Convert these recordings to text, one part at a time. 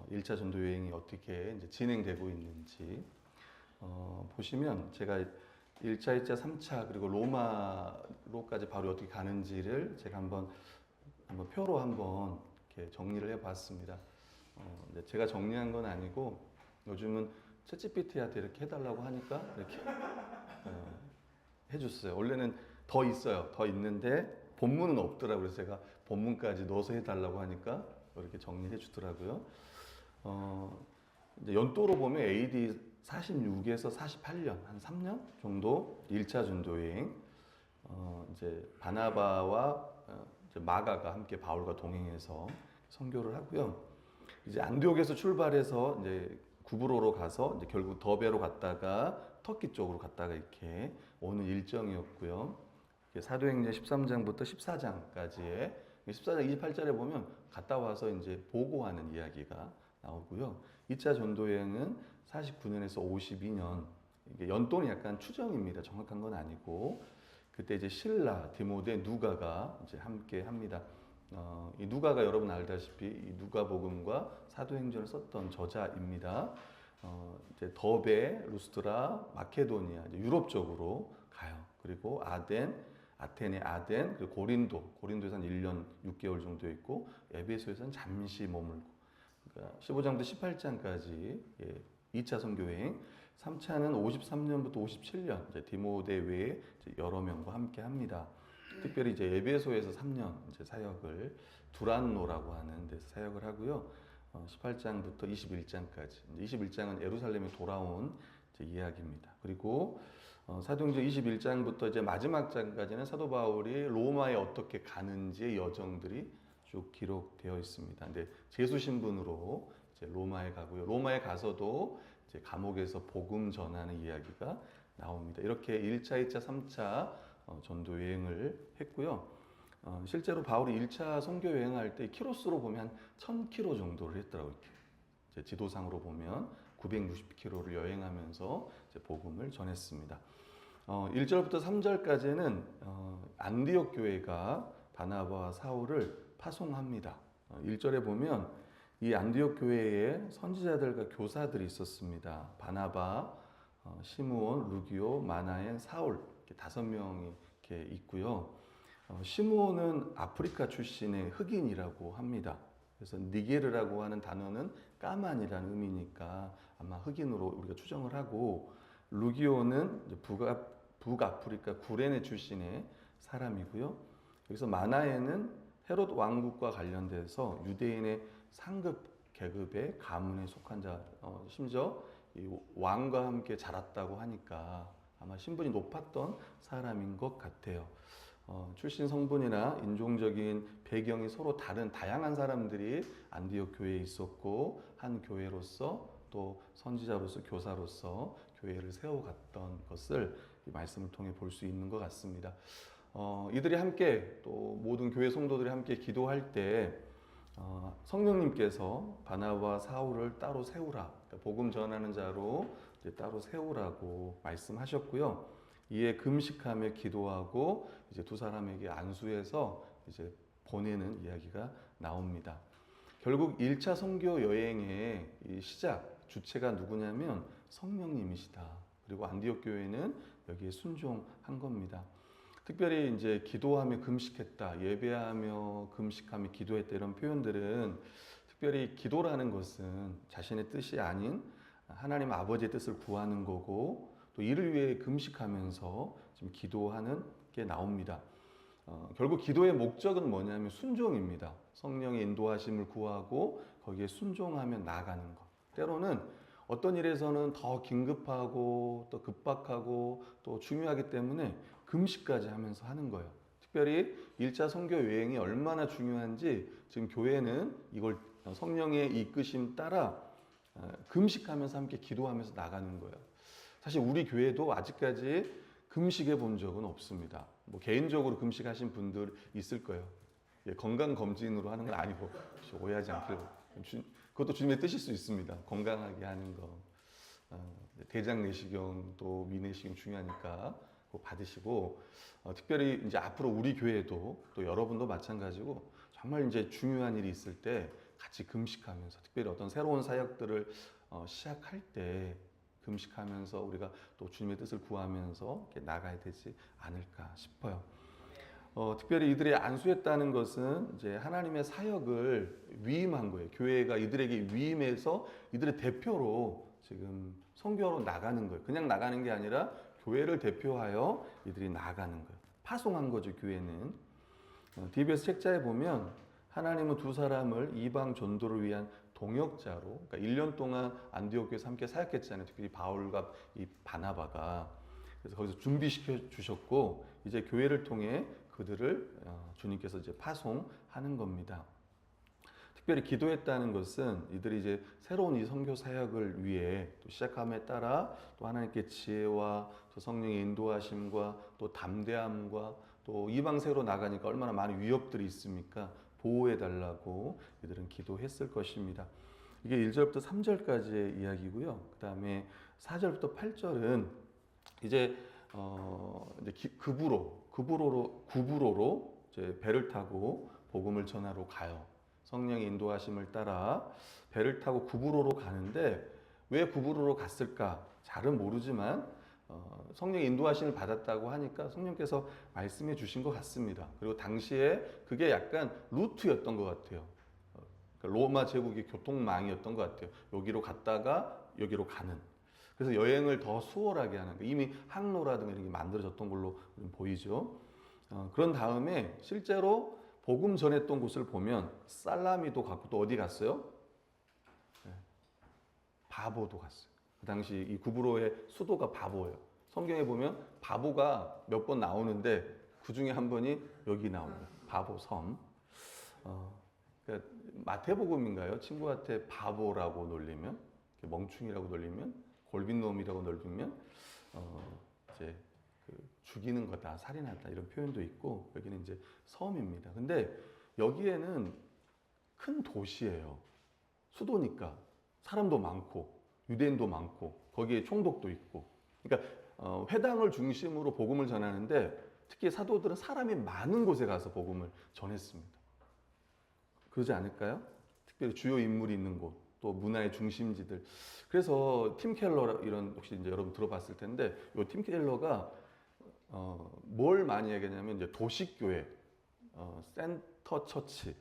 1차 전도 여행이 어떻게 이제 진행되고 있는지 보시면 제가 1차, 2차, 3차 그리고 로마로까지 바로 어떻게 가는지를 제가 한번 표로 한번 이렇게 정리를 해봤습니다. 제가 정리한 건 아니고 요즘은 챗GPT한테 이렇게 해달라고 하니까 이렇게 해줬어요. 원래는 더 있어요. 더 있는데 본문은 없더라고요. 그래서 제가 본문까지 넣어서 해달라고 하니까 이렇게 정리해 주더라고요. 이제 연도로 보면 AD 46에서 48년, 한 3년 정도 1차 전도여행. 이제 바나바와 이제 마가가 함께 바울과 동행해서 선교를 하고요. 이제 안디옥에서 출발해서 이제 구브로로 가서 이제 결국 더베로 갔다가 터키 쪽으로 갔다가 이렇게 오는 일정이었고요. 사도행전 13장부터 14장까지의 14장 28절에 보면 갔다 와서 이제 보고하는 이야기가 나오고요. 2차 전도여행은 49년에서 52년. 이게 연도는 약간 추정입니다. 정확한 건 아니고. 그때 이제 실라, 디모데, 누가가 이제 함께 합니다. 이 누가가 여러분 알다시피 이 누가복음과 사도행전을 썼던 저자입니다. 이제 더베, 루스트라, 마케도니아, 이제 유럽 쪽으로 가요. 그리고 아테네, 아덴, 그리고 고린도에서는 1년 6개월 정도 있고, 에베소에서는 잠시 머물고, 그러니까 15장부터 18장까지 2차 선교여행, 3차는 53년부터 57년, 이제 디모데 외에 이제 여러 명과 함께 합니다. 특별히 이제 에베소에서 3년 이제 사역을 두란노라고 하는 데서 사역을 하고요. 18장부터 21장까지. 21장은 예루살렘에 돌아온 이야기입니다. 그리고 사도행전 21장부터 이제 마지막 장까지는 사도 바울이 로마에 어떻게 가는지의 여정들이 쭉 기록되어 있습니다. 근데 제수 신분으로 이제 로마에 가고요. 로마에 가서도 이제 감옥에서 복음 전하는 이야기가 나옵니다. 이렇게 1차, 2차, 3차 전도 여행을 했고요. 실제로 바울이 1차 선교 여행할 때 키로수로 보면 한 1000km 정도를 했더라고요. 이제 지도상으로 보면 960km를 여행하면서 이제 복음을 전했습니다. 1절부터 3절까지는 안디옥 교회가 바나바와 사울을 파송합니다. 1절에 보면 이 안디옥 교회에 선지자들과 교사들이 있었습니다. 바나바, 시므온, 루기오, 마나엔, 사울 이렇게 5명이 이렇게 있고요. 시므온은 아프리카 출신의 흑인이라고 합니다. 그래서 니게르라고 하는 단어는 까만이라는 의미니까 아마 흑인으로 우리가 추정을 하고, 루기오는 북아프리카 구레네 출신의 사람이고요. 여기서 마나에는 헤롯 왕국과 관련돼서 유대인의 상급 계급의 가문에 속한 자, 심지어 이 왕과 함께 자랐다고 하니까 아마 신분이 높았던 사람인 것 같아요. 출신 성분이나 인종적인 배경이 서로 다른 다양한 사람들이 안디옥 교회에 있었고, 한 교회로서 또 선지자로서 교사로서 교회를 세워갔던 것을 이 말씀을 통해 볼 수 있는 것 같습니다. 이들이 함께 또 모든 교회 성도들이 함께 기도할 때 성령님께서 바나바와 사울을 따로 세우라, 그러니까 복음 전하는 자로 이제 따로 세우라고 말씀하셨고요. 이에 금식하며 기도하고 이제 두 사람에게 안수해서 이제 보내는 이야기가 나옵니다. 결국 1차 선교 여행의 이 시작, 주체가 누구냐면 성령님이시다. 그리고 안디옥 교회는 여기에 순종한 겁니다. 특별히 이제 기도하며 금식했다, 예배하며 금식하며 기도했다, 이런 표현들은 특별히 기도라는 것은 자신의 뜻이 아닌 하나님 아버지의 뜻을 구하는 거고, 또 이를 위해 금식하면서 지금 기도하는 게 나옵니다. 결국 기도의 목적은 뭐냐면 순종입니다. 성령의 인도하심을 구하고 거기에 순종하며 나아가는 것. 때로는 어떤 일에서는 더 긴급하고 또 급박하고 또 중요하기 때문에 금식까지 하면서 하는 거예요. 특별히 1차 선교 여행이 얼마나 중요한지 지금 교회는 이걸 성령의 이끄심 따라 금식하면서 함께 기도하면서 나가는 거예요. 사실 우리 교회도 아직까지 금식해 본 적은 없습니다. 뭐 개인적으로 금식하신 분들 있을 거예요. 건강검진으로 하는 건 아니고, 오해하지 않기를. 그것도 주님의 뜻일 수 있습니다. 건강하게 하는 거. 대장 내시경 또 미내시경 중요하니까 그거 받으시고, 특별히 이제 앞으로 우리 교회도 또 여러분도 마찬가지고 정말 이제 중요한 일이 있을 때 같이 금식하면서 특별히 어떤 새로운 사역들을 시작할 때 금식하면서 우리가 또 주님의 뜻을 구하면서 이렇게 나가야 되지 않을까 싶어요. 특별히 이들이 안수했다는 것은 이제 하나님의 사역을 위임한 거예요. 교회가 이들에게 위임해서 이들의 대표로 지금 선교로 나가는 거예요. 그냥 나가는 게 아니라 교회를 대표하여 이들이 나가는 거예요. 파송한 거죠, 교회는. DBS 책자에 보면 하나님은 두 사람을 이방 전도를 위한 동역자로, 그러니까 1년 동안 안디옥 교회에서 함께 사역했잖아요. 특히 바울과 이 바나바가. 그래서 거기서 준비시켜 주셨고 이제 교회를 통해 그들을 주님께서 이제 파송하는 겁니다. 특별히 기도했다는 것은 이들이 이제 새로운 이 선교 사역을 위해 또 시작함에 따라 또 하나님께 지혜와 또 성령의 인도하심과 또 담대함과 또 이방 세로 나가니까 얼마나 많은 위협들이 있습니까? 보호해 달라고 이들은 기도했을 것입니다. 이게 1절부터 3절까지의 이야기고요. 그 다음에 4절부터 8절은 이제 구브로로 이제 배를 타고 복음을 전하러 가요. 성령의 인도하심을 따라 배를 타고 구브로로 가는데 왜 구브로로 갔을까? 잘은 모르지만 성령의 인도하심을 받았다고 하니까 성령께서 말씀해 주신 것 같습니다. 그리고 당시에 그게 약간 루트였던 것 같아요. 그러니까 로마 제국의 교통망이었던 것 같아요. 여기로 갔다가 여기로 가는. 그래서 여행을 더 수월하게 하는, 이미 항로라든가 이런 게 만들어졌던 걸로 보이죠. 그런 다음에 실제로 복음 전했던 곳을 보면 살라미도 갔고 또 어디 갔어요? 네. 바보도 갔어요. 그 당시 이 구브로의 수도가 바보예요. 성경에 보면 바보가 몇 번 나오는데 그 중에 한 번이 여기 나옵니다. 바보 섬. 그러니까 마태복음인가요? 친구한테 바보라고 놀리면, 멍충이라고 놀리면, 골빈놈이라고 놀리면 이제 죽이는 거다, 살인하다 이런 표현도 있고 여기는 이제 섬입니다. 근데 여기에는 큰 도시예요. 수도니까 사람도 많고 유대인도 많고 거기에 총독도 있고. 그러니까 회당을 중심으로 복음을 전하는데 특히 사도들은 사람이 많은 곳에 가서 복음을 전했습니다. 그러지 않을까요? 특별히 주요 인물이 있는 곳, 또 문화의 중심지들. 그래서 팀 켈러 이런 혹시 이제 여러분 들어봤을 텐데 이 팀 켈러가 뭘 많이 얘기하냐면 이제 도시교회, 센터 처치.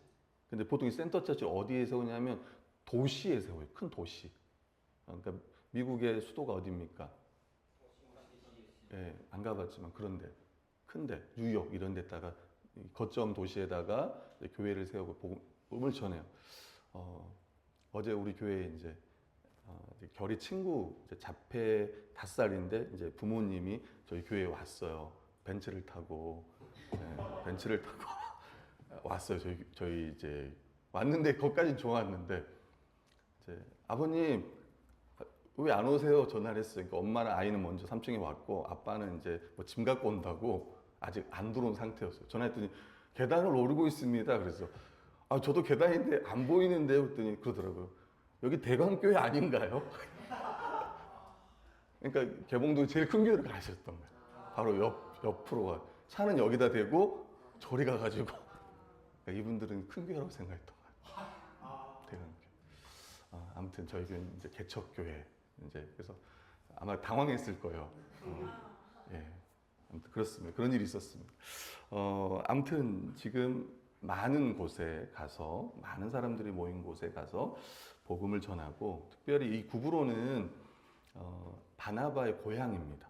근데 보통 이 센터 처치 어디에 세우냐면 도시에 세워요. 큰 도시. 그러니까 미국의 수도가 어디입니까? 예, 안 가봤지만 그런데 큰데 뉴욕 이런 데다가 거점 도시에다가 교회를 세우고 복음을 전해요. 어제 우리 교회에 이제 결이 친구 이제 자폐 5살인데 이제 부모님이 저희 교회에 왔어요. 벤츠를 타고 벤츠를 타고 왔어요. 저희 이제 왔는데 거기까지 좋았는데 이제 아버님 왜 안 오세요? 전화를 했어요. 그러니까 엄마랑 아이는 먼저 3층에 왔고 아빠는 이제 뭐 짐 갖고 온다고 아직 안 들어온 상태였어요. 전화했더니 계단을 오르고 있습니다. 그래서 저도 계단인데 안 보이는데요. 그랬더니 그러더라고요. 여기 대광교회 아닌가요? 그러니까 개봉동 제일 큰 교회를 가셨던 거예요. 바로 옆으로 차는 여기다 대고 저리 가가지고 그러니까 이분들은 큰 교회라고 생각했던 거예요. 대광교회. 아무튼 저희 교회는 이제 개척교회 이제 그래서 아마 당황했을 거예요. 예, 아무튼 그렇습니다. 그런 일이 있었습니다. 아무튼 지금 많은 곳에 가서 많은 사람들이 모인 곳에 가서 복음을 전하고 특별히 이 구브로는 바나바의 고향입니다.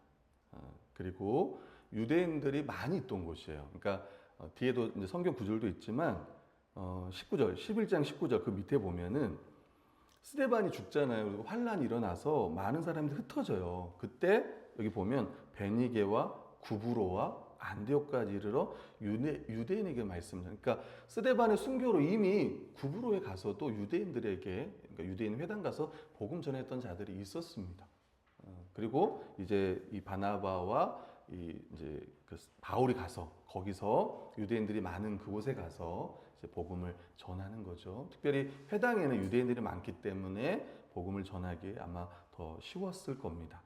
그리고 유대인들이 많이 있던 곳이에요. 그러니까 뒤에도 이제 성경 구절도 있지만 19절, 11장 19절 그 밑에 보면은 스데반이 죽잖아요. 그리고 환란이 일어나서 많은 사람들이 흩어져요. 그때 여기 보면 베니게와 구브로와 안디옥까지 이르러 유대인에게 말씀을. 그러니까 스데반의 순교로 이미 구브로에 가서도 유대인들에게, 그러니까 유대인 회당 가서 복음 전했던 자들이 있었습니다. 그리고 이제 이 바나바와 이제 그 바울이 가서 거기서 유대인들이 많은 그곳에 가서 이제 복음을 전하는 거죠. 특별히 회당에는 유대인들이 많기 때문에 복음을 전하기 아마 더 쉬웠을 겁니다.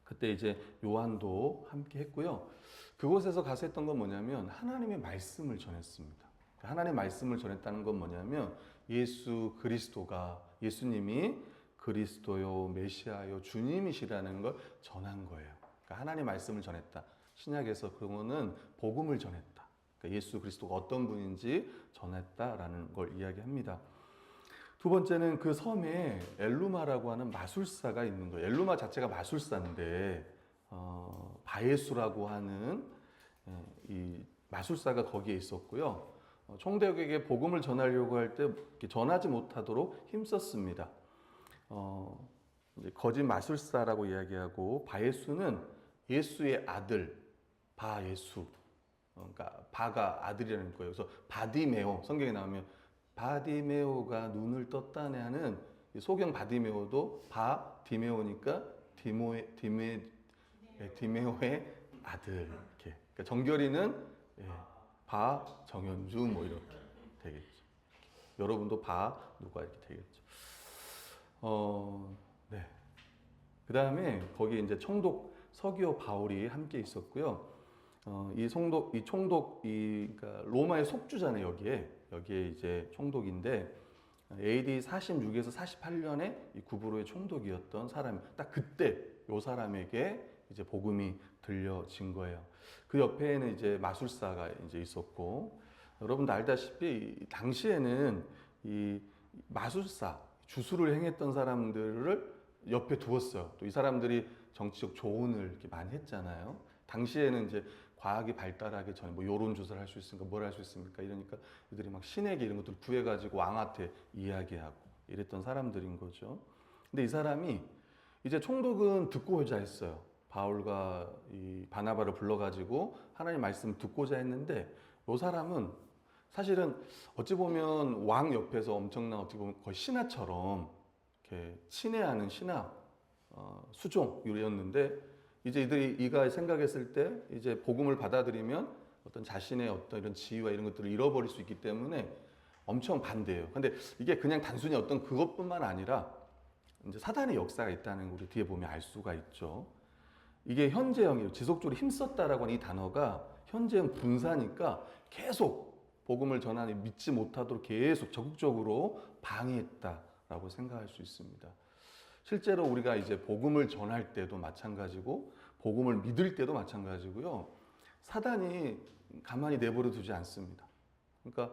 그때 이제 요한도 함께 했고요. 그곳에서 가서 했던 건 뭐냐면 하나님의 말씀을 전했습니다. 하나님의 말씀을 전했다는 건 뭐냐면 예수 그리스도가 예수님이 그리스도요 메시아요 주님이시라는 걸 전한 거예요. 그러니까 하나님의 말씀을 전했다. 신약에서 그러면은 복음을 전했다. 그러니까 예수 그리스도가 어떤 분인지 전했다라는 걸 이야기합니다. 두 번째는 그 섬에 엘루마라고 하는 마술사가 있는 거예요. 엘루마 자체가 마술사인데 바예수라고 하는 이 마술사가 거기에 있었고요. 총독에게 복음을 전하려고 할 때 전하지 못하도록 힘썼습니다. 이제 거짓 마술사라고 이야기하고 바예수는 예수의 아들 바예수. 그러니까 바가 아들이라는 거예요. 그래서 바디메오 성경에 나오면 바디메오가 눈을 떴다네 하는 소경 바디메오도 바디메오니까 디메오의 아들 이렇게. 그러니까 정결이는 바정현주 뭐 이렇게 되겠죠. 여러분도 바 누가 이렇게 되겠죠. 네. 그 다음에 거기 이제 총독 서기오 바울이 함께 있었고요. 이 총독, 그러니까 로마의 속주잖아요, 여기에 이제 총독인데, AD 46에서 48년에 이 구브로의 총독이었던 사람, 딱 그때 요 사람에게 이제 복음이 들려진 거예요. 그 옆에는 이제 마술사가 이제 있었고, 여러분도 알다시피 당시에는 이 마술사, 주술을 행했던 사람들을 옆에 두었어요. 또 이 사람들이 정치적 조언을 이렇게 많이 했잖아요. 당시에는 이제 과학이 발달하기 전에 뭐 여론 조사를 할 수 있습니까? 뭘 할 수 있습니까? 이러니까 이들이 막 신에게 이런 것들을 구해가지고 왕한테 이야기하고 이랬던 사람들인 거죠. 근데 이 사람이 이제 총독은 듣고자 했어요. 바울과 이 바나바를 불러가지고 하나님 말씀 듣고자 했는데 이 사람은 사실은 어찌 보면 왕 옆에서 엄청난 어떻게 보면 거의 신하처럼 이렇게 친애하는 신하 수종이었는데 이제 이가 생각했을 때 이제 복음을 받아들이면 어떤 자신의 어떤 이런 지위와 이런 것들을 잃어버릴 수 있기 때문에 엄청 반대해요. 근데 이게 그냥 단순히 어떤 그것뿐만 아니라 이제 사단의 역사가 있다는 걸 우리 뒤에 보면 알 수가 있죠. 이게 현재형이에요. 지속적으로 힘썼다라고 하는 이 단어가 현재형 분사니까 계속 복음을 전하니 믿지 못하도록 계속 적극적으로 방해했다라고 생각할 수 있습니다. 실제로 우리가 이제 복음을 전할 때도 마찬가지고 복음을 믿을 때도 마찬가지고요. 사단이 가만히 내버려 두지 않습니다. 그러니까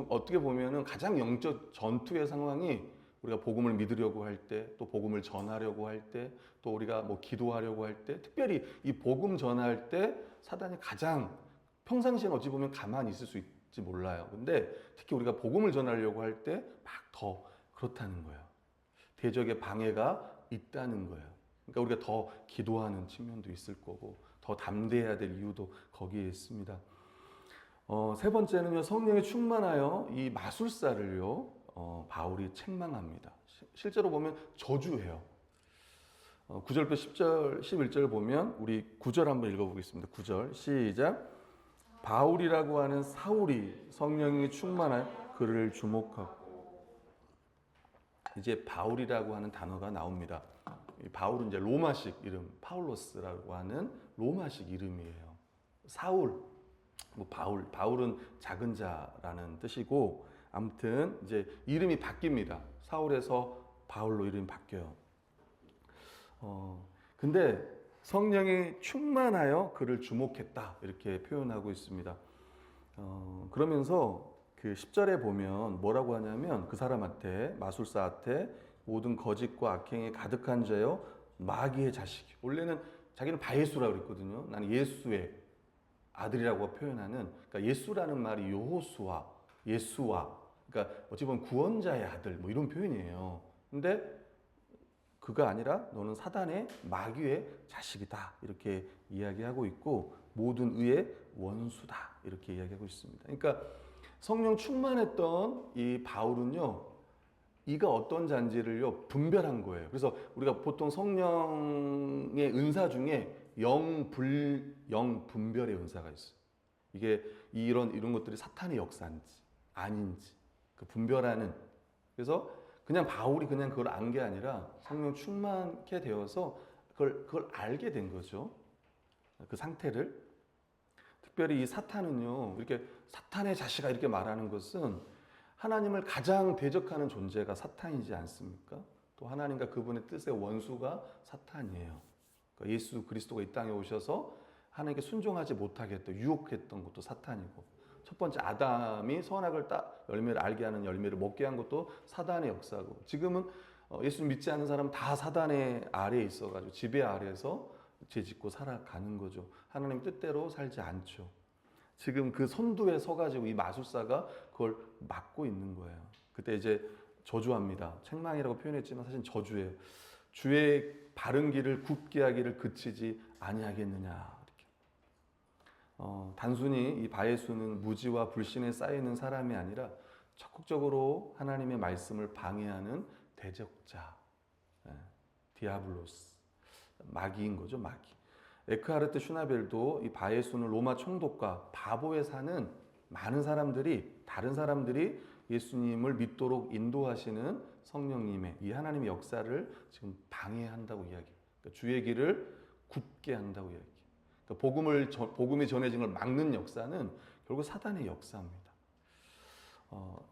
어떻게 보면은 가장 영적 전투의 상황이 우리가 복음을 믿으려고 할 때, 또 복음을 전하려고 할 때, 또 우리가 뭐 기도하려고 할 때, 특별히 이 복음 전할 때 사단이 가장 평상시에는 어찌 보면 가만히 있을 수 있지 몰라요. 근데 특히 우리가 복음을 전하려고 할 때 막 더 그렇다는 거예요. 대적의 방해가 있다는 거예요. 그러니까 우리가 더 기도하는 측면도 있을 거고 더 담대해야 될 이유도 거기에 있습니다. 세 번째는요, 성령에 충만하여 이 마술사를요 바울이 책망합니다. 실제로 보면 저주해요. 9절부터 10절, 11절 보면 우리 9절 한번 읽어보겠습니다. 9절 시작. 바울이라고 하는 사울이 성령이 충만하여 그를 주목하고. 이제 바울이라고 하는 단어가 나옵니다. 바울은 이제 로마식 이름 파울로스라고 하는 로마식 이름이에요. 사울, 뭐 바울은 작은 자라는 뜻이고 아무튼 이제 이름이 바뀝니다. 사울에서 바울로 이름이 바뀌어요. 근데 성령이 충만하여 그를 주목했다 이렇게 표현하고 있습니다. 그러면서 그 10절에 보면 뭐라고 하냐면 그 사람한테 마술사한테 모든 거짓과 악행에 가득한 자여 마귀의 자식. 원래는 자기는 바예수라고 그랬거든요. 나는 예수의 아들이라고 표현하는 그러니까 예수라는 말이 요호수아, 예수와 그러니까 어찌 보면 구원자의 아들 뭐 이런 표현이에요. 근데 그가 아니라 너는 사단의 마귀의 자식이다 이렇게 이야기하고 있고 모든 의의 원수다 이렇게 이야기하고 있습니다. 그러니까 성령 충만했던 이 바울은요, 이가 어떤 자인지를요 분별한 거예요. 그래서 우리가 보통 성령의 은사 중에 영분별의 은사가 있어요. 이게 이런 것들이 사탄의 역사인지 아닌지 그 분별하는. 그래서 그냥 바울이 그냥 그걸 안 게 아니라 성령 충만케 되어서 그걸 알게 된 거죠. 그 상태를. 특별히 이 사탄은요, 이렇게 사탄의 자식아 이렇게 말하는 것은 하나님을 가장 대적하는 존재가 사탄이지 않습니까? 또 하나님과 그분의 뜻의 원수가 사탄이에요. 그러니까 예수 그리스도가 이 땅에 오셔서 하나님께 순종하지 못하게 했던, 유혹했던 것도 사탄이고, 첫 번째 아담이 선악을 열매를 알게 하는 열매를 먹게 한 것도 사단의 역사고, 지금은 예수 믿지 않는 사람은 다 사단의 아래에 있어가지고 지배 아래에서 죄짓고 살아가는 거죠. 하나님 뜻대로 살지 않죠. 지금 그 선두에 서가지고 이 마술사가 그걸 막고 있는 거예요. 그때 이제 저주합니다. 책망이라고 표현했지만 사실 저주예요. 주의 바른 길을 굳게 하기를 그치지 아니하겠느냐. 단순히 이 바예수는 무지와 불신에 쌓이는 사람이 아니라 적극적으로 하나님의 말씀을 방해하는 대적자, 디아블로스, 마귀인 거죠, 마귀. 에크하르트 슈나벨도 이 바예수는 로마 총독과 바보에 사는 많은 사람들이, 다른 사람들이 예수님을 믿도록 인도하시는 성령님의 이 하나님의 역사를 지금 방해한다고 이야기해요. 그러니까 주의 길을 굳게 한다고 이야기해요. 그러니까 복음이 전해진 걸 막는 역사는 결국 사단의 역사입니다.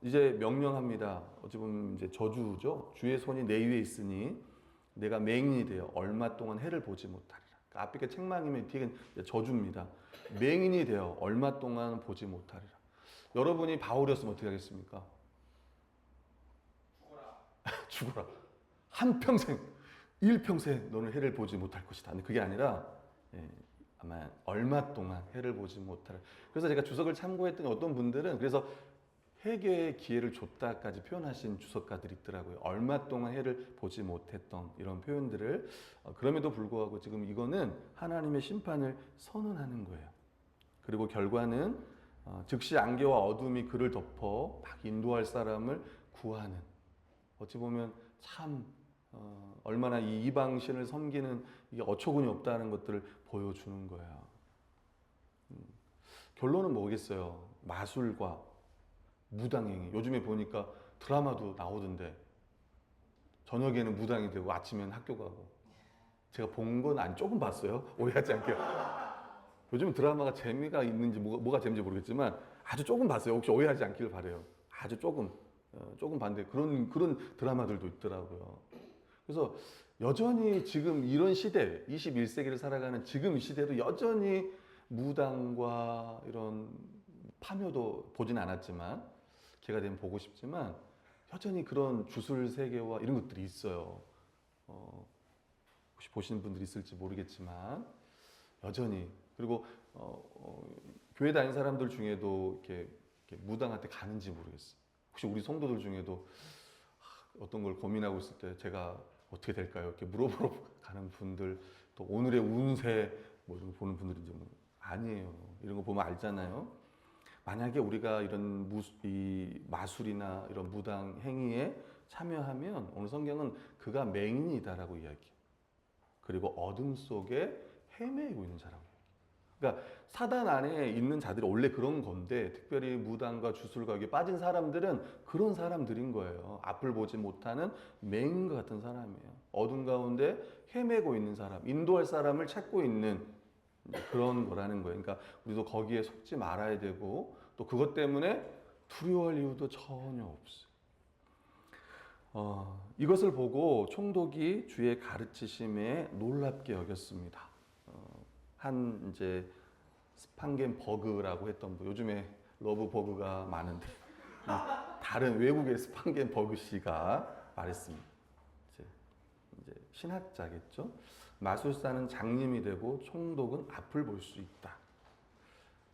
이제 명령합니다. 어찌 보면 이제 저주죠. 주의 손이 내 위에 있으니 내가 맹인이 되어 얼마 동안 해를 보지 못하리라. 그러니까 앞에 책망이면 뒤에 저주입니다. 맹인이 되어 얼마 동안 보지 못하리라. 여러분이 바울이었으면 어떻게 하겠습니까? 죽어라. 한평생, 일평생 너는 해를 보지 못할 것이다. 근데 그게 아니라 아마 얼마 동안 해를 보지 못하라. 그래서 제가 주석을 참고했더니 어떤 분들은 그래서 회개의 기회를 줬다까지 표현하신 주석가들이 있더라고요. 얼마 동안 해를 보지 못했던 이런 표현들을. 그럼에도 불구하고 지금 이거는 하나님의 심판을 선언하는 거예요. 그리고 결과는 즉시 안개와 어둠이 그를 덮어 막 인도할 사람을 구하는, 어찌 보면 참 얼마나 이 이방신을 섬기는 이게 어처구니 없다는 것들을 보여주는 거예요. 결론은 뭐겠어요? 마술과 무당행위. 요즘에 보니까 드라마도 나오던데 저녁에는 무당이 되고 아침에는 학교 가고. 제가 본 건 조금 봤어요. 오해하지 않게. 요즘 드라마가 재미가 있는지 뭐가 재미인지 모르겠지만 아주 조금 봤어요. 혹시 오해하지 않기를 바라요. 아주 조금 봤는데 그런 드라마들도 있더라고요. 그래서 여전히 지금 이런 시대, 21세기를 살아가는 지금 이 시대도 여전히 무당과 이런 파묘도 보진 않았지만, 기회가 되면 보고 싶지만, 여전히 그런 주술 세계와 이런 것들이 있어요. 혹시 보시는 분들이 있을지 모르겠지만, 여전히. 그리고 교회 다니는 사람들 중에도 이렇게 무당한테 가는지 모르겠어요. 혹시 우리 성도들 중에도 어떤 걸 고민하고 있을 때 제가 어떻게 될까요? 이렇게 물어보러 가는 분들, 또 오늘의 운세 뭐 이런 거 보는 분들인지 아니에요. 이런 거 보면 알잖아요. 만약에 우리가 이런 이 마술이나 이런 무당 행위에 참여하면 오늘 성경은 그가 맹인이다라고 이야기해요. 그리고 어둠 속에 헤매고 있는 사람. 그러니까 사단 안에 있는 자들이 원래 그런 건데, 특별히 무당과 주술과 여기 빠진 사람들은 그런 사람들인 거예요. 앞을 보지 못하는 맹인과 같은 사람이에요. 어둠 가운데 헤매고 있는 사람, 인도할 사람을 찾고 있는 그런 거라는 거예요. 그러니까 우리도 거기에 속지 말아야 되고, 또 그것 때문에 두려워할 이유도 전혀 없어요. 이것을 보고 총독이 주의 가르치심에 놀랍게 여겼습니다. 한 이제 스판겐버그라고 했던 분, 요즘에 러브버그가 많은데 다른 외국의 스판겐버그 씨가 말했습니다. 이제 신학자겠죠. 마술사는 장님이 되고 총독은 앞을 볼 수 있다.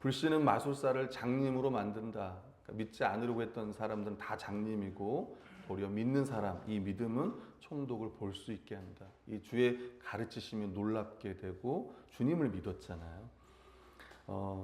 불신은 마술사를 장님으로 만든다. 그러니까 믿지 않으려고 했던 사람들은 다 장님이고, 도리어 믿는 사람, 이 믿음은 총독을 볼 수 있게 한다. 이 주의 가르치심이 놀랍게 되고 주님을 믿었잖아요.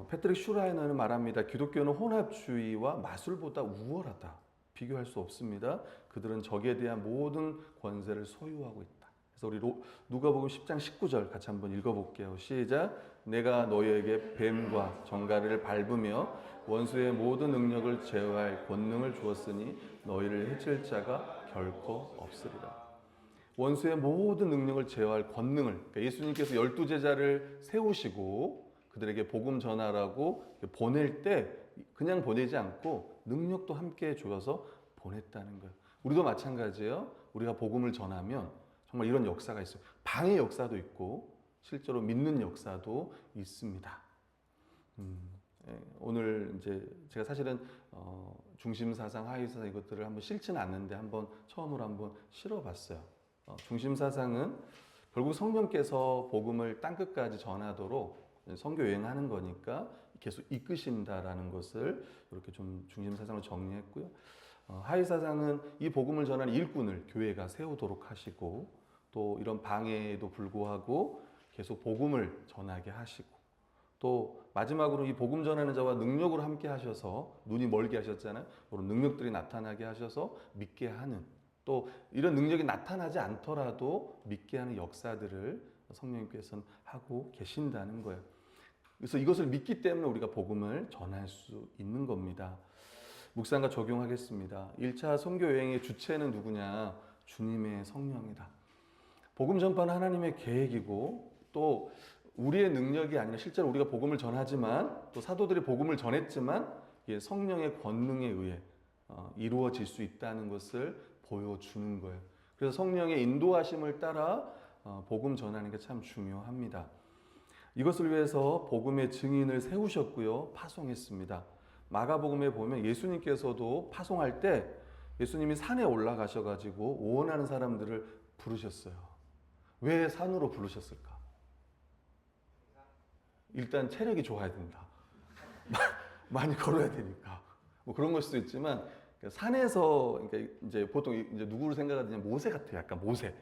패트릭 슈라이너는 말합니다. 기독교는 혼합주의와 마술보다 우월하다. 비교할 수 없습니다. 그들은 적에 대한 모든 권세를 소유하고 있다. 그래서 우리 누가복음 10장 19절 같이 한번 읽어볼게요. 시작. 내가 너희에게 뱀과 정갈이를 밟으며 원수의 모든 능력을 제어할 권능을 주었으니 너희를 해칠 자가 결코 없으리라. 원수의 모든 능력을 제어할 권능을, 그러니까 예수님께서 12제자를 세우시고 그들에게 복음 전하라고 보낼 때 그냥 보내지 않고 능력도 함께 주어서 보냈다는 거예요. 우리도 마찬가지예요. 우리가 복음을 전하면 정말 이런 역사가 있어요. 방해 역사도 있고 실제로 믿는 역사도 있습니다. 오늘 이제 제가 사실은 중심사상, 하위사상 이것들을 한번 싫지는 않는데 처음으로 한번 실어봤어요. 중심사상은 결국 성령께서 복음을 땅끝까지 전하도록 선교 여행하는 거니까 계속 이끄신다라는 것을 이렇게 좀 중심사상으로 정리했고요. 하위사상은 이 복음을 전하는 일꾼을 교회가 세우도록 하시고 또 이런 방해에도 불구하고 계속 복음을 전하게 하시고 또 마지막으로 이 복음 전하는 자와 능력으로 함께 하셔서 눈이 멀게 하셨잖아요. 그런 능력들이 나타나게 하셔서 믿게 하는 또 이런 능력이 나타나지 않더라도 믿게 하는 역사들을 성령님께서는 하고 계신다는 거예요. 그래서 이것을 믿기 때문에 우리가 복음을 전할 수 있는 겁니다. 묵상과 적용하겠습니다. 1차 선교 여행의 주체는 누구냐? 주님의 성령이다. 복음 전파는 하나님의 계획이고 또 우리의 능력이 아니라 실제로 우리가 복음을 전하지만 또 사도들이 복음을 전했지만 이게 성령의 권능에 의해 이루어질 수 있다는 것을 보여주는 거예요. 그래서 성령의 인도하심을 따라 복음 전하는 게 참 중요합니다. 이것을 위해서 복음의 증인을 세우셨고요. 파송했습니다. 마가복음에 보면 예수님께서도 파송할 때 예수님이 산에 올라가셔가지고 원하는 사람들을 부르셨어요. 왜 산으로 부르셨을까? 일단 체력이 좋아야 된다. 많이 걸어야 되니까. 뭐 그런 걸 수도 있지만 산에서 그러니까 이제 보통 이제 누구를 생각하느냐 모세 같아요. 약간 모세.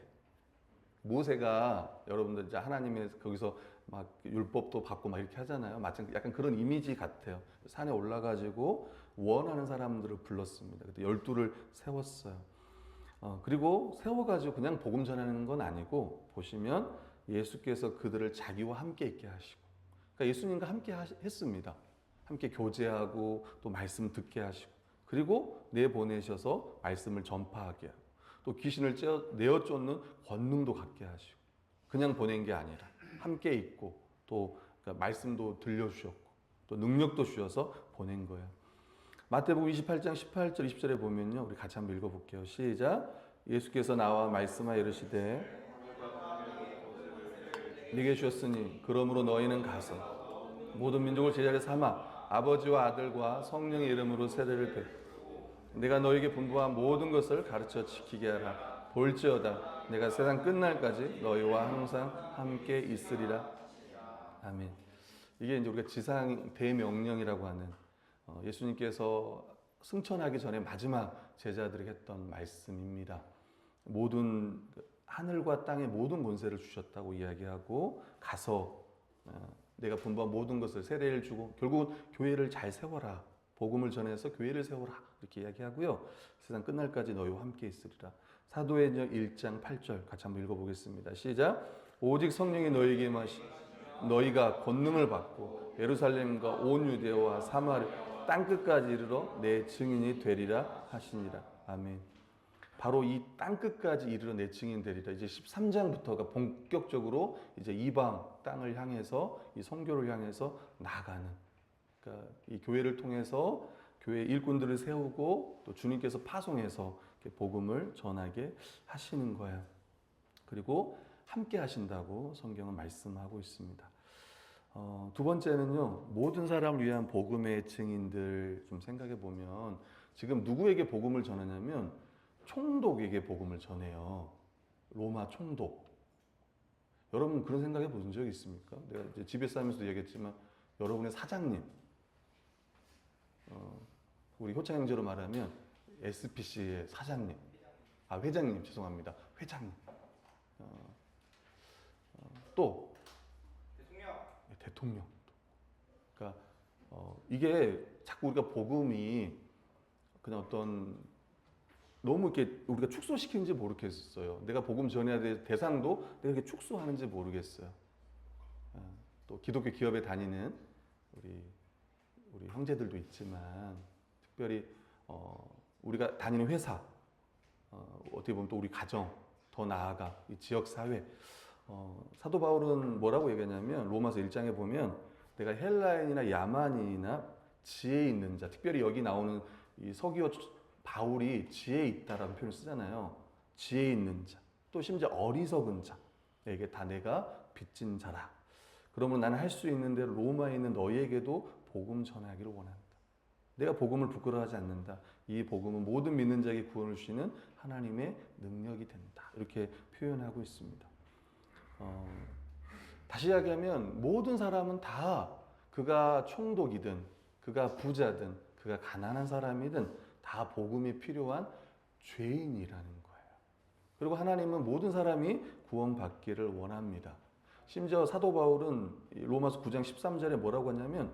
모세가 여러분들 이제 하나님의 거기서 막 율법도 받고 막 이렇게 하잖아요. 마찬 약간 그런 이미지 같아요. 산에 올라가지고 원하는 사람들을 불렀습니다. 그때 12를 세웠어요. 그리고 세워가지고 그냥 복음 전하는 건 아니고 보시면 예수께서 그들을 자기와 함께 있게 하시고 그러니까 예수님과 함께 했습니다. 함께 교제하고 또 말씀 듣게 하시고 그리고 내보내셔서 말씀을 전파하게 하고 또 귀신을 내어 쫓는 권능도 갖게 하시고 그냥 보낸 게 아니라 함께 있고 또 그러니까 말씀도 들려주셨고 또 능력도 주셔서 보낸 거예요. 마태복음 28장 18절 20절에 보면요. 우리 같이 한번 읽어볼게요. 시작. 예수께서 나와 말씀하여 이르시되 네게 주셨으니 그러므로 너희는 가서 모든 민족을 제자로 삼아 아버지와 아들과 성령의 이름으로 세례를 베푸고 내가 너에게 분부한 모든 것을 가르쳐 지키게 하라. 볼지어다 내가 세상 끝날까지 너희와 항상 함께 있으리라. 아멘. 이게 이제 우리가 지상 대명령이라고 하는 예수님께서 승천하기 전에 마지막 제자들에게 했던 말씀입니다. 모든 하늘과 땅의 모든 권세를 주셨다고 이야기하고 가서 내가 분부한 모든 것을 세례를 주고 결국은 교회를 잘 세워라. 복음을 전해서 교회를 세워라. 이렇게 이야기하고요. 세상 끝날까지 너희와 함께 있으리라. 사도행전 1장 8절 같이 한번 읽어보겠습니다. 시작. 오직 성령이 너희에게 임하시 너희가 권능을 받고 예루살렘과 온 유대와 사마리아 땅끝까지 이르러 내 증인이 되리라 하시니라. 아멘. 바로 이 땅끝까지 이르러 내 증인 되리라. 이제 13장부터가 본격적으로 이제 이방 땅을 향해서 이 선교를 향해서 나아가는. 그러니까 이 교회를 통해서 교회 일꾼들을 세우고 또 주님께서 파송해서 복음을 전하게 하시는 거예요. 그리고 함께 하신다고 성경은 말씀하고 있습니다. 두 번째는요, 모든 사람을 위한 복음의 증인들 좀 생각해 보면 지금 누구에게 복음을 전하냐면 총독에게 복음을 전해요. 로마 총독. 여러분 그런 생각해 보신 적 있습니까? 내가 이제 집에서 하면서도 얘기했지만 여러분의 사장님, 우리 효창 형제로 말하면 SPC의 사장님, 회장님 죄송합니다. 회장님. 또 대통령. 그러니까 이게 자꾸 우리가 복음이 그냥 어떤 너무 이렇게 우리가 축소시키는지 모르겠어요. 내가 복음 전해야 될 대상도 내가 이렇게 축소하는지 모르겠어요. 또 기독교 기업에 다니는 우리 형제들도 있지만 특별히 우리가 다니는 회사 어떻게 보면 또 우리 가정 더 나아가 이 지역 사회 사도 바울은 뭐라고 얘기하냐면 로마서 1장에 보면 내가 헬라인이나 야만인이나 지혜 있는 자. 특별히 여기 나오는 이 서기어 바울이 지혜 있다라는 표현을 쓰잖아요. 지혜 있는 자. 또 심지어 어리석은 자. 이게 다 내가 빚진 자라. 그러면 나는 할 수 있는 대로 로마에 있는 너희에게도 복음 전하기를 원한다. 내가 복음을 부끄러워하지 않는다. 이 복음은 모든 믿는 자에게 구원을 주시는 하나님의 능력이 된다. 이렇게 표현하고 있습니다. 다시 이야기하면 모든 사람은 다 그가 총독이든 그가 부자든 그가 가난한 사람이든 다 복음이 필요한 죄인이라는 거예요. 그리고 하나님은 모든 사람이 구원받기를 원합니다. 심지어 사도 바울은 로마서 9장 13절에 뭐라고 하냐면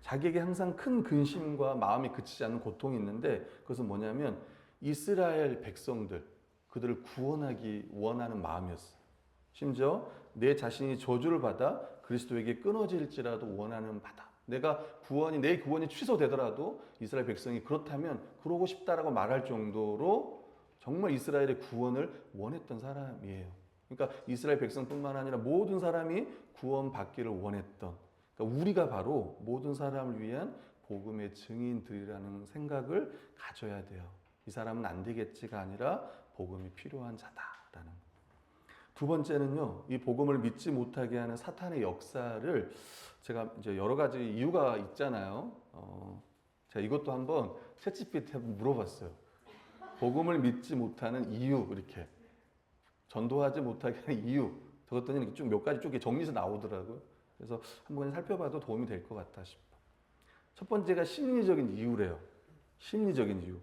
자기에게 항상 큰 근심과 마음이 그치지 않는 고통이 있는데 그것은 뭐냐면 이스라엘 백성들 그들을 구원하기 원하는 마음이었어요. 심지어 내 자신이 저주를 받아 그리스도에게 끊어질지라도 원하는 바다. 내 구원이 취소되더라도 이스라엘 백성이 그렇다면 그러고 싶다라고 말할 정도로 정말 이스라엘의 구원을 원했던 사람이에요. 그러니까 이스라엘 백성뿐만 아니라 모든 사람이 구원받기를 원했던, 그러니까 우리가 바로 모든 사람을 위한 복음의 증인들이라는 생각을 가져야 돼요. 이 사람은 안 되겠지가 아니라 복음이 필요한 자다라는. 두 번째는요, 이 복음을 믿지 못하게 하는 사탄의 역사를 제가 이제 여러 가지 이유가 있잖아요. 제가 이것도 한번 챗GPT한테 물어봤어요. 복음을 믿지 못하는 이유, 이렇게. 전도하지 못하게 하는 이유. 그것들은 쭉 몇 가지 쭉 정리해서 나오더라고요. 그래서 한번 살펴봐도 도움이 될 것 같다 싶어. 첫 번째가 심리적인 이유래요. 심리적인 이유.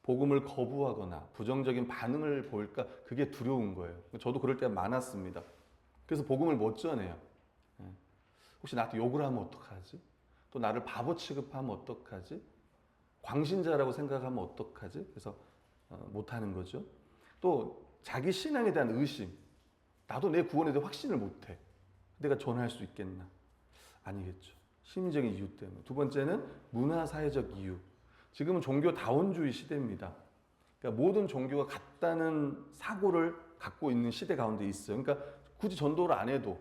복음을 거부하거나 부정적인 반응을 보일까 그게 두려운 거예요. 저도 그럴 때가 많았습니다. 그래서 복음을 못 전해요. 혹시 나한테 욕을 하면 어떡하지? 또 나를 바보 취급하면 어떡하지? 광신자라고 생각하면 어떡하지? 그래서 못하는 거죠. 또 자기 신앙에 대한 의심. 나도 내 구원에 대해 확신을 못해. 내가 전할 수 있겠나? 아니겠죠. 심리적인 이유 때문에. 두 번째는 문화사회적 이유. 지금은 종교다원주의 시대입니다. 그러니까 모든 종교가 같다는 사고를 갖고 있는 시대 가운데 있어요. 그러니까 굳이 전도를 안 해도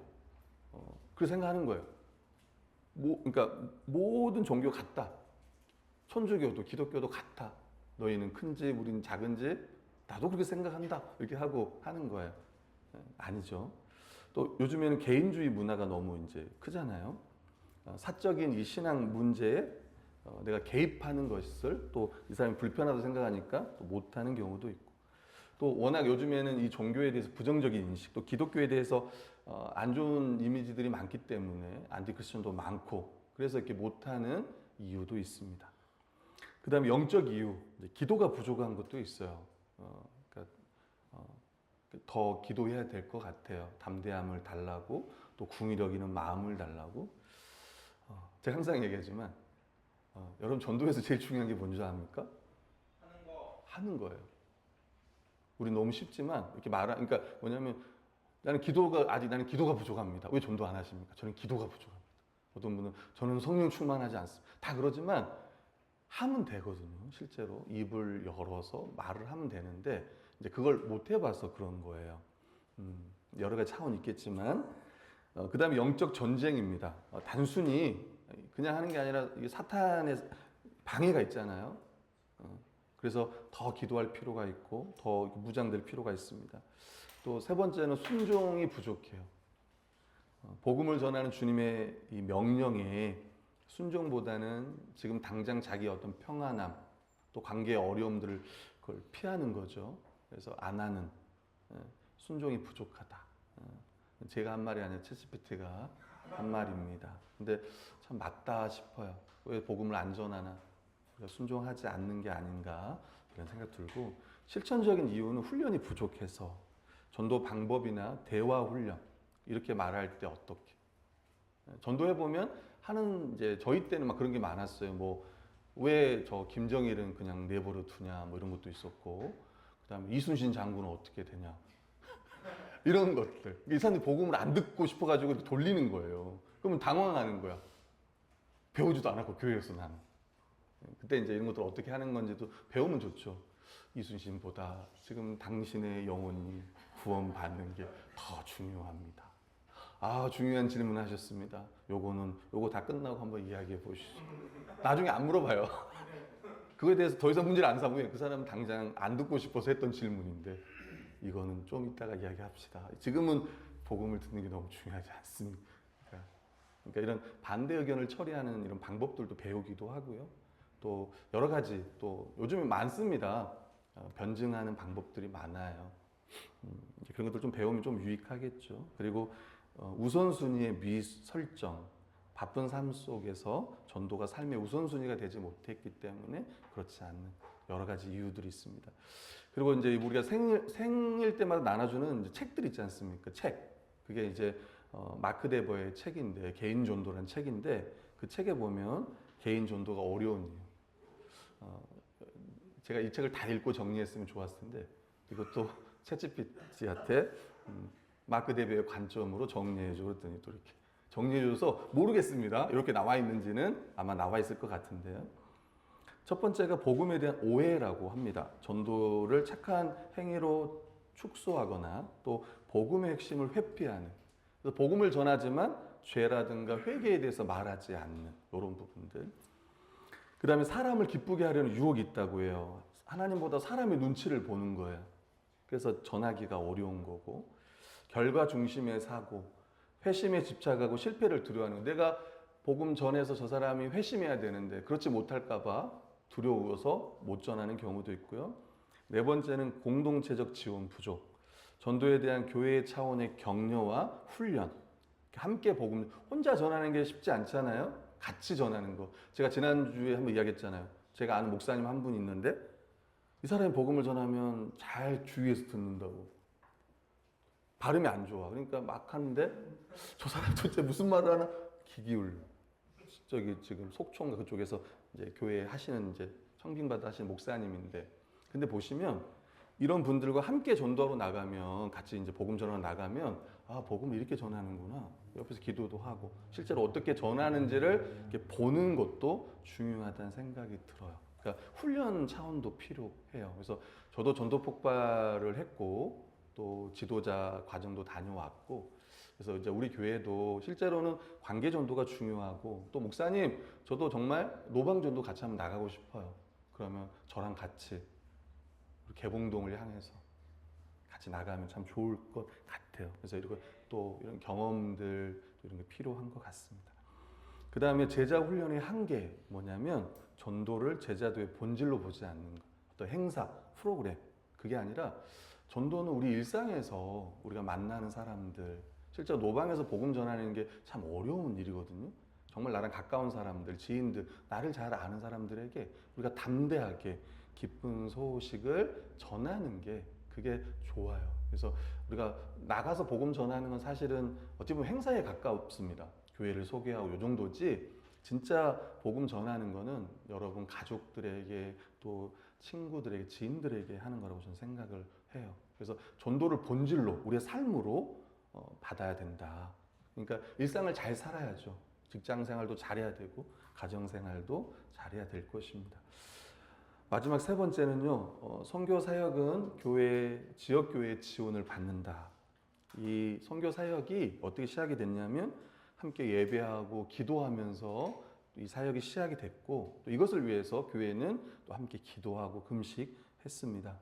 그렇게 생각하는 거예요. 그러니까 모든 종교 같다. 천주교도 기독교도 같아. 너희는 큰지 우리는 작은지 나도 그렇게 생각한다. 이렇게 하고 하는 거예요. 아니죠. 또 요즘에는 개인주의 문화가 너무 이제 크잖아요. 사적인 이 신앙 문제에 내가 개입하는 것을 또 이 사람이 불편하다고 생각하니까 또 못하는 경우도 있고, 또 워낙 요즘에는 이 종교에 대해서 부정적인 인식, 또 기독교에 대해서 안 좋은 이미지들이 많기 때문에 안티크리스천도 많고, 그래서 이렇게 못하는 이유도 있습니다. 그 다음에 영적 이유, 기도가 부족한 것도 있어요. 그러니까 더 기도해야 될 것 같아요. 담대함을 달라고, 또 궁히 여기는 마음을 달라고. 제가 항상 얘기하지만 여러분 전도에서 제일 중요한 게 뭔지 압니까? 하는 거예요. 우리 너무 쉽지만 이렇게 그러니까 뭐냐면 나는 기도가 부족합니다. 왜 전도 안 하십니까? 저는 기도가 부족합니다. 어떤 분은 저는 성령 충만하지 않습니다. 다 그러지만 하면 되거든요. 실제로 입을 열어서 말을 하면 되는데 이제 그걸 못 해봐서 그런 거예요. 여러 가지 차원이 있겠지만 그 다음에 영적 전쟁입니다. 단순히 그냥 하는 게 아니라 이게 사탄의 방해가 있잖아요. 그래서 더 기도할 필요가 있고 더 무장될 필요가 있습니다. 또 세 번째는 순종이 부족해요. 복음을 전하는 주님의 이 명령에 순종보다는 지금 당장 자기의 어떤 평안함, 또 관계의 어려움들을 그걸 피하는 거죠. 그래서 안 하는 순종이 부족하다. 제가 한 말이 아니라 챗GPT가 한 말입니다. 근데 참 맞다 싶어요. 왜 복음을 안 전하나? 순종하지 않는 게 아닌가 이런 생각 들고, 실천적인 이유는 훈련이 부족해서 전도 방법이나 대화 훈련 이렇게 말할 때 어떻게 전도해 보면 하는 이제 저희 때는 막 그런 게 많았어요. 뭐 왜 저 김정일은 그냥 내버려 두냐 뭐 이런 것도 있었고, 그다음에 이순신 장군은 어떻게 되냐 이런 것들. 이 사람들이 복음을 안 듣고 싶어가지고 돌리는 거예요. 그러면 당황하는 거야. 배우지도 않았고 교회에서 나는. 그때 이제 이런 것들 어떻게 하는 건지도 배우면 좋죠. 이순신보다 지금 당신의 영혼이 구원받는 게 더 중요합니다. 중요한 질문 하셨습니다. 요거 다 끝나고 한번 이야기해 보시죠. 나중에 안 물어봐요. 그거에 대해서 더 이상 문제를 안 삼고요. 그 사람은 당장 안 듣고 싶어서 했던 질문인데 이거는 좀 이따가 이야기합시다. 지금은 복음을 듣는 게 너무 중요하지 않습니까? 그러니까 이런 반대 의견을 처리하는 이런 방법들도 배우기도 하고요. 또 여러 가지 또 요즘에 많습니다. 변증하는 방법들이 많아요. 이제 그런 것들 좀 배우면 좀 유익하겠죠. 그리고 우선순위의 미설정, 바쁜 삶 속에서 전도가 삶의 우선순위가 되지 못했기 때문에 그렇지 않는 여러 가지 이유들이 있습니다. 그리고 이제 우리가 생일 때마다 나눠주는 이제 책들 있지 않습니까? 책. 그게 이제 마크 데버의 책인데, 개인 전도라는 책인데, 그 책에 보면 개인 전도가 어려운 이유. 제가 이 책을 다 읽고 정리했으면 좋았을 텐데, 이것도 챗GPT한테 마크 데버의 관점으로 정리해줘 그랬더니 또 이렇게 정리해줘서 모르겠습니다. 이렇게 나와 있는지는 아마 나와 있을 것 같은데요. 첫 번째가 복음에 대한 오해라고 합니다. 전도를 착한 행위로 축소하거나 또 복음의 핵심을 회피하는. 그래서 복음을 전하지만 죄라든가 회개에 대해서 말하지 않는 이런 부분들. 그 다음에 사람을 기쁘게 하려는 유혹이 있다고 해요. 하나님보다 사람의 눈치를 보는 거예요. 그래서 전하기가 어려운 거고, 결과 중심의 사고, 회심에 집착하고 실패를 두려워하는 거. 내가 복음 전해서 저 사람이 회심해야 되는데 그렇지 못할까 봐 두려워서 못 전하는 경우도 있고요. 네 번째는 공동체적 지원 부족. 전도에 대한 교회의 차원의 격려와 훈련. 함께 복음, 혼자 전하는 게 쉽지 않잖아요. 같이 전하는 거. 제가 지난주에 한번 이야기했잖아요. 제가 아는 목사님 한 분 있는데 이 사람이 복음을 전하면 잘 주위에서 듣는다고. 발음이 안 좋아. 그러니까 막 하는데 저 사람 도대체 무슨 말을 하나 귀 기울여. 저기 지금 속초인가 그쪽에서 이제 교회 하시는 이제 청빙받아 하시는 목사님인데, 근데 보시면 이런 분들과 함께 전도하러 나가면, 같이 이제 복음 전하러 나가면 복음을 이렇게 전하는구나. 옆에서 기도도 하고 실제로 어떻게 전하는지를 이렇게 보는 것도 중요하다는 생각이 들어요. 그러니까 훈련 차원도 필요해요. 그래서 저도 전도 폭발을 했고 또 지도자 과정도 다녀왔고, 그래서 이제 우리 교회도 실제로는 관계 전도가 중요하고, 또 목사님 저도 정말 노방 전도 같이 한번 나가고 싶어요. 그러면 저랑 같이 개봉동을 향해서 같이 나가면 참 좋을 것 같아요. 그래서 이런 경험들 이런 게 필요한 것 같습니다. 그 다음에 제자 훈련의 한계 뭐냐면 전도를 제자도의 본질로 보지 않는 것. 어떤 행사, 프로그램 그게 아니라 전도는 우리 일상에서 우리가 만나는 사람들, 실제로 노방에서 복음 전하는 게 참 어려운 일이거든요. 정말 나랑 가까운 사람들, 지인들, 나를 잘 아는 사람들에게 우리가 담대하게 기쁜 소식을 전하는 게 그게 좋아요. 그래서 우리가 나가서 복음 전하는 건 사실은 어찌 보면 행사에 가깝습니다. 교회를 소개하고 요 정도지, 진짜 복음 전하는 거는 여러분 가족들에게 또 친구들에게 지인들에게 하는 거라고 저는 생각을 해요. 그래서 전도를 본질로 우리의 삶으로 받아야 된다. 그러니까 일상을 잘 살아야죠. 직장 생활도 잘해야 되고 가정 생활도 잘해야 될 것입니다. 마지막 세 번째는요, 선교 사역은 지역 교회의 지원을 받는다. 이 선교 사역이 어떻게 시작이 됐냐면 함께 예배하고 기도하면서 이 사역이 시작이 됐고, 또 이것을 위해서 교회는 또 함께 기도하고 금식했습니다.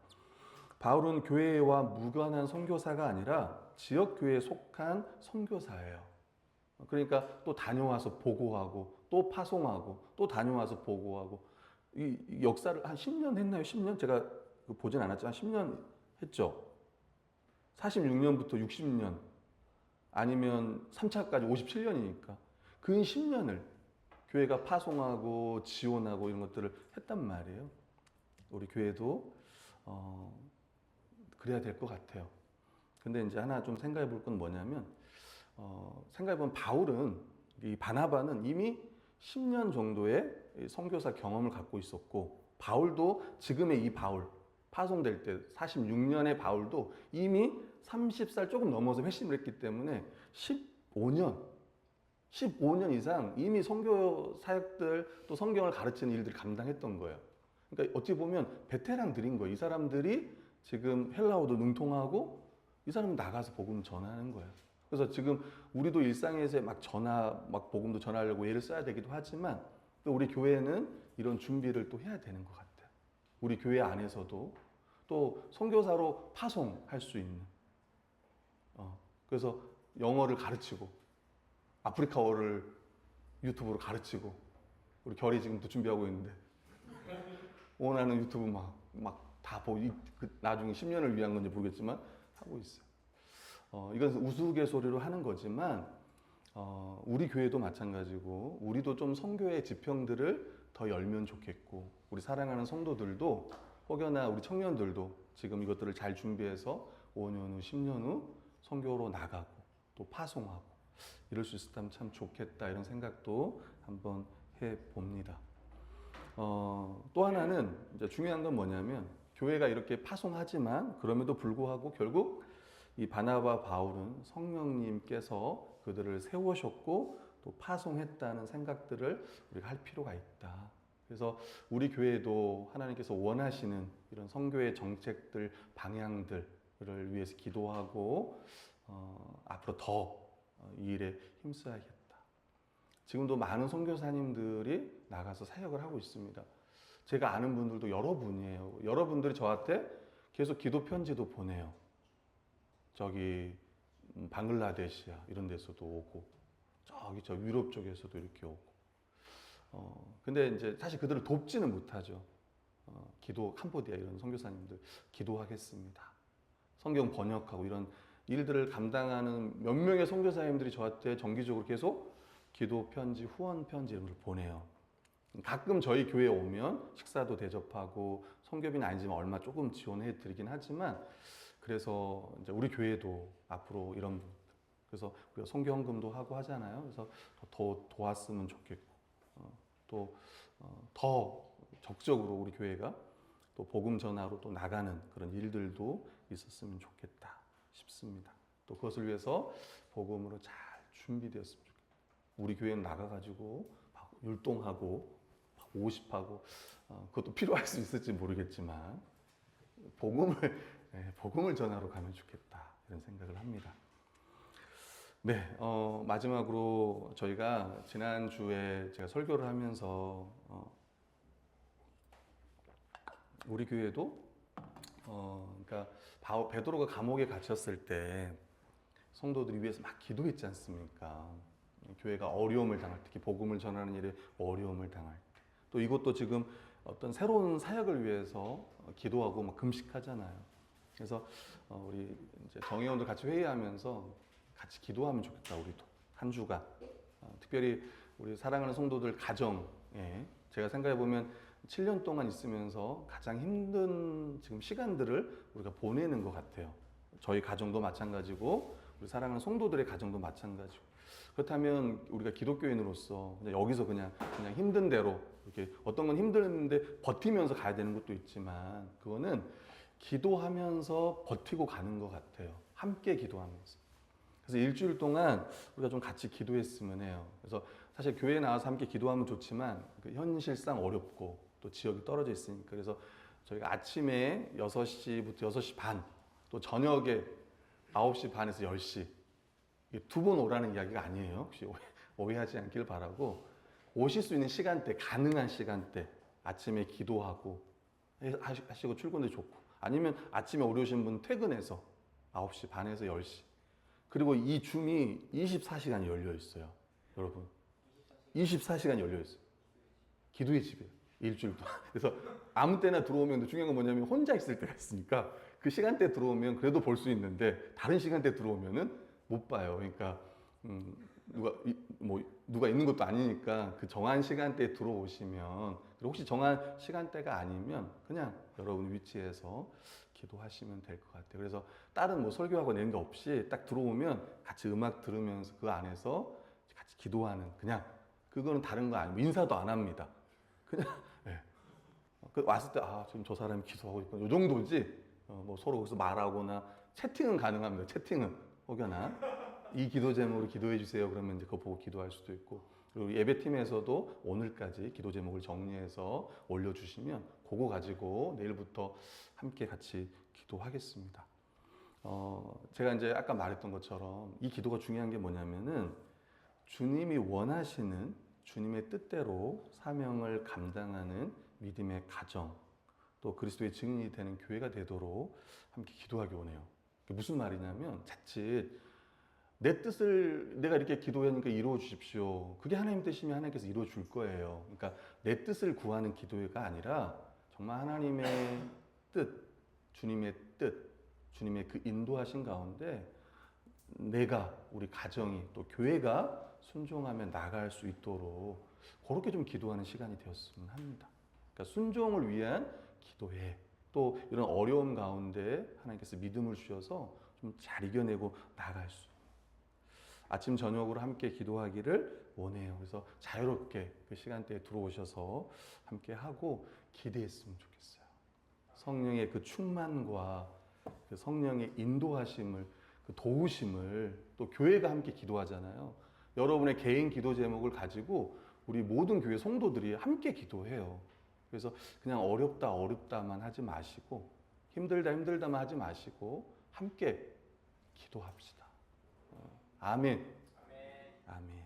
바울은 교회와 무관한 선교사가 아니라 지역 교회에 속한 선교사예요. 그러니까 또 다녀와서 보고하고 또 파송하고 또 다녀와서 보고하고, 이 역사를 한 10년 했나요? 10년? 제가 보진 않았지만 10년 했죠. 46년부터 60년 아니면 3차까지 57년이니까 근 10년을 교회가 파송하고 지원하고 이런 것들을 했단 말이에요. 우리 교회도 그래야 될 것 같아요. 근데 이제 하나 좀 생각해 볼 건 뭐냐면, 생각해 보면 바울은, 이 바나바는 이미 10년 정도의 선교사 경험을 갖고 있었고, 바울도 지금의 이 바울, 파송될 때 46년의 바울도 이미 30살 조금 넘어서 회심을 했기 때문에 15년 이상 이미 선교 사역들 또 성경을 가르치는 일들을 감당했던 거예요. 그러니까 어찌 보면 베테랑들인 거예요. 이 사람들이 지금 헬라어도 능통하고 이 사람은 나가서 복음 전하는 거예요. 그래서 지금 우리도 일상에서 막 막 복음도 전하려고 애를 써야 되기도 하지만 또 우리 교회는 이런 준비를 또 해야 되는 것 같아요. 우리 교회 안에서도 또 선교사로 파송할 수 있는. 그래서 영어를 가르치고 아프리카어를 유튜브로 가르치고 우리 결이 지금 또 준비하고 있는데 원하는 유튜브 막 다 보고 나중에 10년을 위한 건지 모르겠지만 하고 있어요. 이건 우스갯소리로 하는 거지만 우리 교회도 마찬가지고 우리도 좀 선교의 지평들을 더 열면 좋겠고 우리 사랑하는 성도들도 혹여나 우리 청년들도 지금 이것들을 잘 준비해서 5년 후, 10년 후 선교로 나가고 또 파송하고 이럴 수 있었다면 참 좋겠다 이런 생각도 한번 해봅니다. 또 하나는 이제 중요한 건 뭐냐면 교회가 이렇게 파송하지만 그럼에도 불구하고 결국 이 바나바 바울은 성령님께서 그들을 세우셨고 또 파송했다는 생각들을 우리가 할 필요가 있다. 그래서 우리 교회도 하나님께서 원하시는 이런 선교의 정책들, 방향들을 위해서 기도하고 앞으로 더 이 일에 힘써야겠다. 지금도 많은 선교사님들이 나가서 사역을 하고 있습니다. 제가 아는 분들도 여러분이에요. 여러분들이 저한테 계속 기도 편지도 보내요. 저기 방글라데시아 이런 데서도 오고 저기 저 유럽 쪽에서도 이렇게 오고 근데 이제 사실 그들을 돕지는 못하죠. 기도 캄보디아 이런 선교사님들 기도하겠습니다. 성경 번역하고 이런 일들을 감당하는 몇 명의 선교사님들이 저한테 정기적으로 계속 기도 편지, 후원 편지 이런 걸 보내요. 가끔 저희 교회에 오면 식사도 대접하고 선교비는 아니지만 얼마 조금 지원해 드리긴 하지만 그래서 이제 우리 교회도 앞으로 이런 그래서 우리가 선교헌금도 하고 하잖아요. 그래서 더 도왔으면 좋겠고 또 더 적극적으로 우리 교회가 또 복음 전하러 또 나가는 그런 일들도 있었으면 좋겠다 싶습니다. 또 그것을 위해서 복음으로 잘 준비되었으면 좋겠다. 우리 교회는 나가가지고 막 율동하고 막 모집하고 그것도 필요할 수 있을지 모르겠지만 복음을 전하러 가면 좋겠다 이런 생각을 합니다. 네, 마지막으로 저희가 지난주에 제가 설교를 하면서 우리 교회도 그러니까 베드로가 감옥에 갇혔을 때 성도들이 위해서 막 기도했지 않습니까? 교회가 어려움을 당할 때, 특히 복음을 전하는 일에 어려움을 당할 때, 또 이것도 지금 어떤 새로운 사역을 위해서 기도하고 막 금식하잖아요. 그래서 우리 이제 정회원들 같이 회의하면서 같이 기도하면 좋겠다. 우리도 한 주간 특별히 우리 사랑하는 성도들 가정에 제가 생각해 보면 7년 동안 있으면서 가장 힘든 지금 시간들을 우리가 보내는 것 같아요. 저희 가정도 마찬가지고 우리 사랑하는 성도들의 가정도 마찬가지고 그렇다면 우리가 기독교인으로서 여기서 그냥 힘든 대로 이렇게 어떤 건 힘든데 버티면서 가야 되는 것도 있지만 그거는 기도하면서 버티고 가는 것 같아요. 함께 기도하면서. 그래서 일주일 동안 우리가 좀 같이 기도했으면 해요. 그래서 사실 교회에 나와서 함께 기도하면 좋지만 그 현실상 어렵고 또 지역이 떨어져 있으니까 그래서 저희가 아침에 6시부터 6시 반, 또 저녁에 9시 반에서 10시 두 번 오라는 이야기가 아니에요. 혹시 오해하지 않길 바라고 오실 수 있는 시간대, 가능한 시간대 아침에 기도하고 하시고 출근도 좋고 아니면 아침에 오려오신 분 퇴근해서 9시 반에서 10시 그리고 이 줌이 24시간 열려 있어요. 여러분 24시간 열려 있어요. 기도의 집이에요. 일주일 동안. 그래서 아무 때나 들어오면 중요한 건 뭐냐면 혼자 있을 때가 있으니까 그 시간대 들어오면 그래도 볼 수 있는데 다른 시간대 들어오면은 못 봐요. 그러니까 누가 있는 것도 아니니까 그 정한 시간대에 들어오시면 그리고 혹시 정한 시간대가 아니면 그냥 여러분 위치에서 기도하시면 될 것 같아요. 그래서 다른 뭐 설교하고 내는 게 없이 딱 들어오면 같이 음악 들으면서 그 안에서 같이 기도하는 그냥 그거는 다른 거 아니고 인사도 안 합니다. 그냥 네. 왔을 때 지금 저 사람이 기도하고 있구나 이 정도지 뭐 서로 거기서 말하거나 채팅은 가능합니다. 채팅은 혹여나 이 기도 제목으로 기도해 주세요. 그러면 이제 그거 보고 기도할 수도 있고 그리고 예배팀에서도 오늘까지 기도 제목을 정리해서 올려주시면 그거 가지고 내일부터 함께 같이 기도하겠습니다. 제가 이제 아까 말했던 것처럼 이 기도가 중요한 게 뭐냐면은 주님이 원하시는 주님의 뜻대로 사명을 감당하는 믿음의 가정, 또 그리스도의 증인이 되는 교회가 되도록 함께 기도하기 원해요. 그게 무슨 말이냐면 자칫 내 뜻을 내가 이렇게 기도하니까 이루어 주십시오. 그게 하나님 뜻이면 하나님께서 이루어 줄 거예요. 그러니까 내 뜻을 구하는 기도가 아니라 정말 하나님의 뜻, 주님의 뜻, 주님의 그 인도하신 가운데 내가, 우리 가정이, 또 교회가 순종하며 나갈 수 있도록 그렇게 좀 기도하는 시간이 되었으면 합니다. 그러니까 순종을 위한 기도해. 또 이런 어려움 가운데 하나님께서 믿음을 주셔서 좀 잘 이겨내고 나갈 수. 아침 저녁으로 함께 기도하기를 원해요. 그래서 자유롭게 그 시간대에 들어오셔서 함께 하고 기대했으면 좋겠어요. 성령의 그 충만과 그 성령의 인도하심을, 그 도우심을 또 교회가 함께 기도하잖아요. 여러분의 개인 기도 제목을 가지고 우리 모든 교회 성도들이 함께 기도해요. 그래서 그냥 어렵다만 하지 마시고 힘들다만 하지 마시고 함께 기도합시다. 아멘. 아멘.